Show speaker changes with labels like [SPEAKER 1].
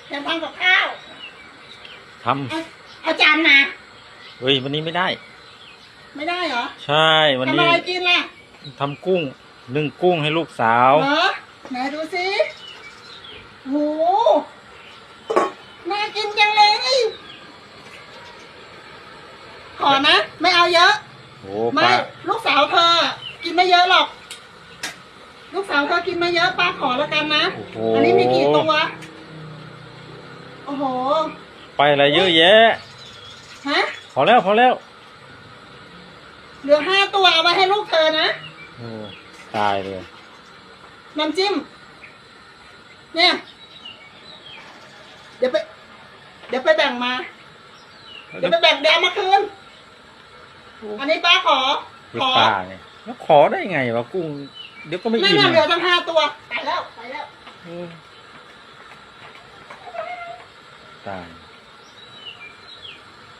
[SPEAKER 1] แถมทำกับข้าว
[SPEAKER 2] ท
[SPEAKER 1] เอาจานมา
[SPEAKER 2] ำเฮ้ยวันนี้ไม่ได้
[SPEAKER 1] ไม่ได้เหรอ
[SPEAKER 2] ใช่วัน
[SPEAKER 1] ทำ
[SPEAKER 2] นี้
[SPEAKER 1] อะไรกินล่ะ
[SPEAKER 2] ทำกุ้งนึ่งกุ้งให้ลูกสาว
[SPEAKER 1] เหรอไหนดูสิโหน่ากินจังเลยขอนะไม่เอาเยอะ
[SPEAKER 2] โอ้
[SPEAKER 1] ไม่
[SPEAKER 2] ป้า
[SPEAKER 1] ลูกสาวเธอกินไม่เยอะหรอก ลูกสาวเธอกินไม่เยอะป้าขอแล้วกันนะ
[SPEAKER 2] โอ้โห
[SPEAKER 1] อันนี้มีกี่ตัวโอ้โห
[SPEAKER 2] ไปอะไรเยอะแยะ
[SPEAKER 1] ฮะ
[SPEAKER 2] พอแล้วพอแล้ว
[SPEAKER 1] เหลือ5 ตัวเอาไว้ให้ลูกเธอนะ
[SPEAKER 2] โอ้ตายเลย
[SPEAKER 1] น้ำจิ้มเนี่ยเดี๋ยวไปแบ่งมา เดี๋ยวไปแบ่งเดี๋ยวเอามาคืนอันนี้ป้าขอ
[SPEAKER 2] คือป้าเนี่ยแล้วขอได้ไงวะกุ้งเดี๋ยวก็ไม่
[SPEAKER 1] ไม่
[SPEAKER 2] อิ่ม
[SPEAKER 1] น่าเหลือตั้ง5 ตัวไปแล้ว
[SPEAKER 2] ตาย